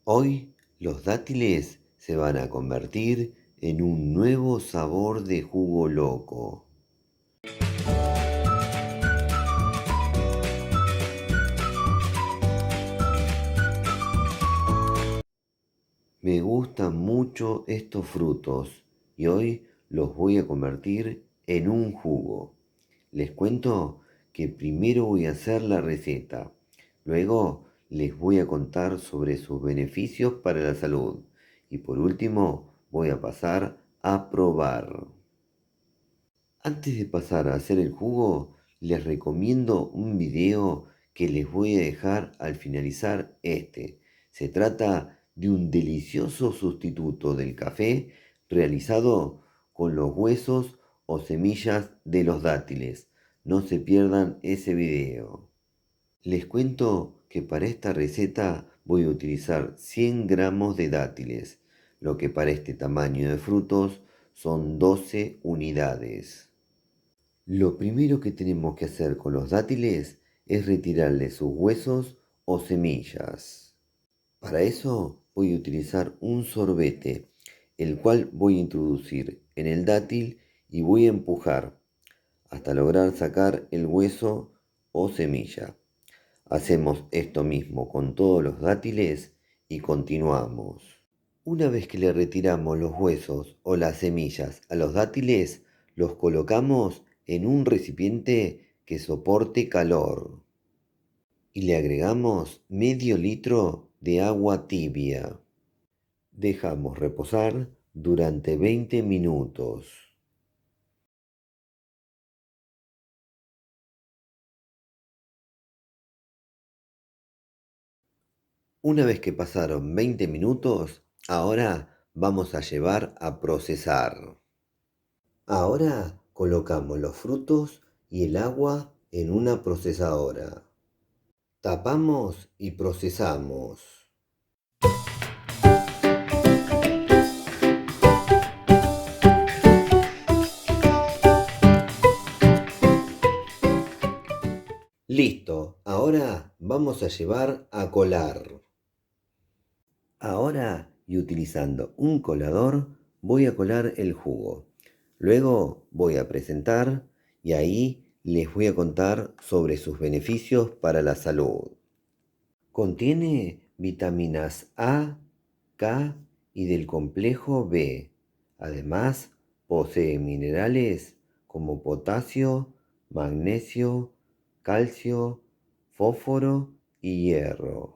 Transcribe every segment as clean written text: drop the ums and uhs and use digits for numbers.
Hoy los dátiles se van a convertir en un nuevo sabor de jugo loco. Me gustan mucho estos frutos y hoy los voy a convertir en un jugo. Les cuento que primero voy a hacer la receta, luego les voy a contar sobre sus beneficios para la salud y por último voy a pasar a probar. Antes de pasar a hacer el jugo, les recomiendo un video que les voy a dejar al finalizar este. Se trata de un delicioso sustituto del café realizado con los huesos o semillas de los dátiles. No se pierdan ese video. Les cuento que para esta receta voy a utilizar 100 gramos de dátiles, lo que para este tamaño de frutos son 12 unidades. Lo primero que tenemos que hacer con los dátiles es retirarle sus huesos o semillas. Para eso voy a utilizar un sorbete, el cual voy a introducir en el dátil y voy a empujar hasta lograr sacar el hueso o semilla. Hacemos esto mismo con todos los dátiles y continuamos. Una vez que le retiramos los huesos o las semillas a los dátiles, los colocamos en un recipiente que soporte calor y le agregamos medio litro de agua tibia. Dejamos reposar durante 20 minutos. Una vez que pasaron 20 minutos, ahora vamos a llevar a procesar. Ahora colocamos los frutos y el agua en una procesadora. Tapamos y procesamos. Listo, ahora vamos a llevar a colar. Ahora, y utilizando un colador, voy a colar el jugo. Luego voy a presentar y ahí les voy a contar sobre sus beneficios para la salud. Contiene vitaminas A, K y del complejo B. Además, posee minerales como potasio, magnesio, calcio, fósforo y hierro.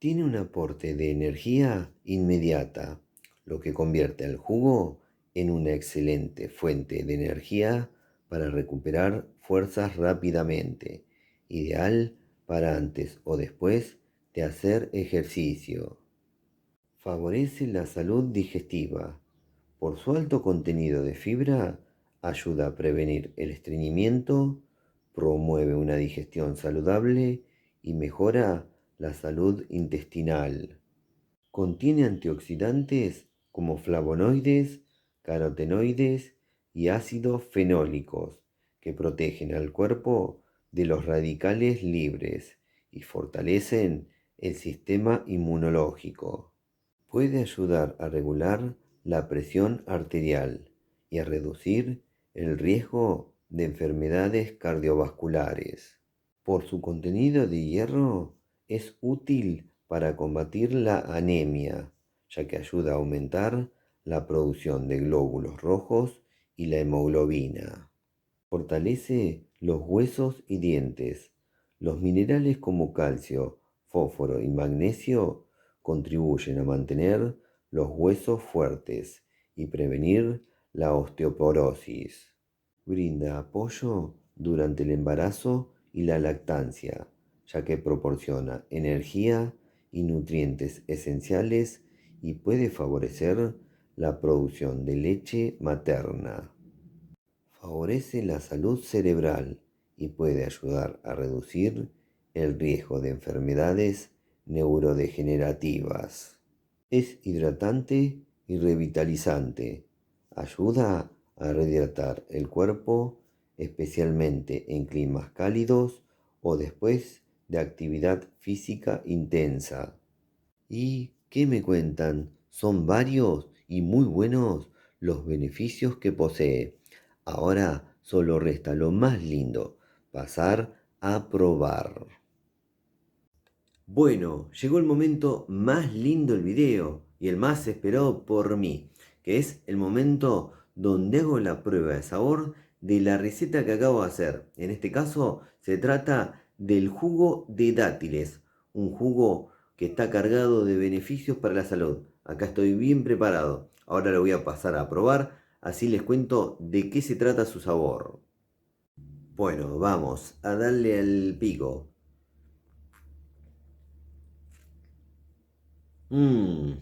Tiene un aporte de energía inmediata, lo que convierte al jugo en una excelente fuente de energía para recuperar fuerzas rápidamente, ideal para antes o después de hacer ejercicio. Favorece la salud digestiva. Por su alto contenido de fibra, ayuda a prevenir el estreñimiento, promueve una digestión saludable y mejora la salud intestinal. Contiene antioxidantes como flavonoides, carotenoides y ácidos fenólicos que protegen al cuerpo de los radicales libres y fortalecen el sistema inmunológico. Puede ayudar a regular la presión arterial y a reducir el riesgo de enfermedades cardiovasculares. Por su contenido de hierro, es útil para combatir la anemia, ya que ayuda a aumentar la producción de glóbulos rojos y la hemoglobina. Fortalece los huesos y dientes. Los minerales como calcio, fósforo y magnesio contribuyen a mantener los huesos fuertes y prevenir la osteoporosis. Brinda apoyo durante el embarazo y la lactancia, ya que proporciona energía y nutrientes esenciales y puede favorecer la producción de leche materna. Favorece la salud cerebral y puede ayudar a reducir el riesgo de enfermedades neurodegenerativas. Es hidratante y revitalizante. Ayuda a rehidratar el cuerpo, especialmente en climas cálidos o después de actividad física intensa. ¿Y qué me cuentan? Son varios y muy buenos los beneficios que posee. Ahora solo resta lo más lindo, pasar a probar. Bueno, llegó el momento más lindo del video y el más esperado por mí, que es el momento donde hago la prueba de sabor de la receta que acabo de hacer. En este caso se trata del jugo de dátiles, un jugo que está cargado de beneficios para la salud. Acá estoy bien preparado. Ahora lo voy a pasar a probar, así les cuento de qué se trata su sabor. Bueno, vamos a darle al pico. Mmm.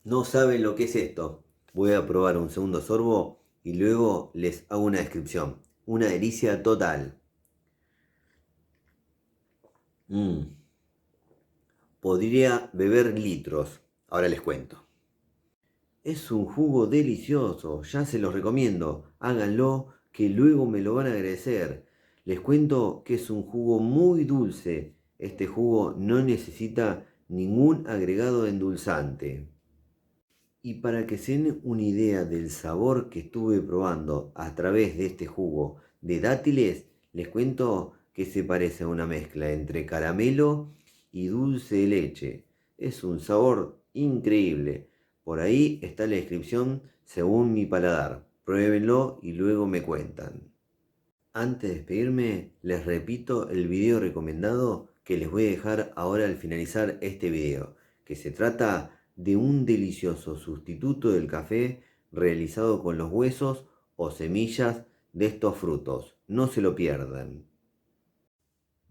No saben lo que es esto. Voy a probar un segundo sorbo y luego les hago una descripción. Una delicia total. Mm, Podría beber litros. Ahora les cuento. Es un jugo delicioso, ya se los recomiendo. Háganlo, que luego me lo van a agradecer. Les cuento que es un jugo muy dulce. Este jugo no necesita ningún agregado endulzante. Y para que se den una idea del sabor que estuve probando a través de este jugo de dátiles, les cuento que se parece a una mezcla entre caramelo y dulce de leche. Es un sabor increíble. Por ahí está la descripción según mi paladar. Pruébenlo y luego me cuentan. Antes de despedirme, les repito el video recomendado que les voy a dejar ahora al finalizar este video, que se trata de un delicioso sustituto del café realizado con los huesos o semillas de estos frutos. No se lo pierdan.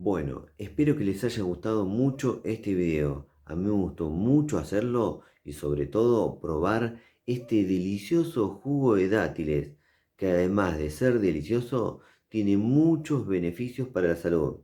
Bueno, espero que les haya gustado mucho este video. A mí me gustó mucho hacerlo y sobre todo probar este delicioso jugo de dátiles, que además de ser delicioso, tiene muchos beneficios para la salud.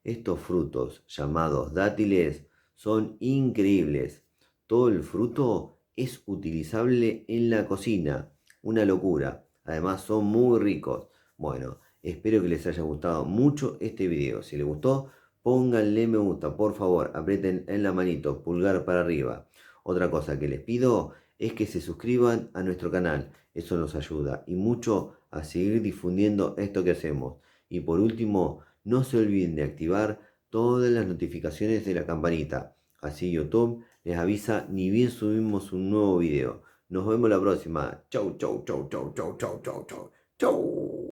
Estos frutos llamados dátiles son increíbles. Todo el fruto es utilizable en la cocina. Una locura. Además son muy ricos. Bueno. Espero que les haya gustado mucho este video. Si les gustó, pónganle me gusta, por favor, aprieten en la manito, pulgar para arriba. Otra cosa que les pido es que se suscriban a nuestro canal. Eso nos ayuda y mucho a seguir difundiendo esto que hacemos. Y por último, no se olviden de activar todas las notificaciones de la campanita. Así YouTube les avisa ni bien subimos un nuevo video. Nos vemos la próxima. Chau, chau, chau, chau, chau, chau, chau, chau. Chau.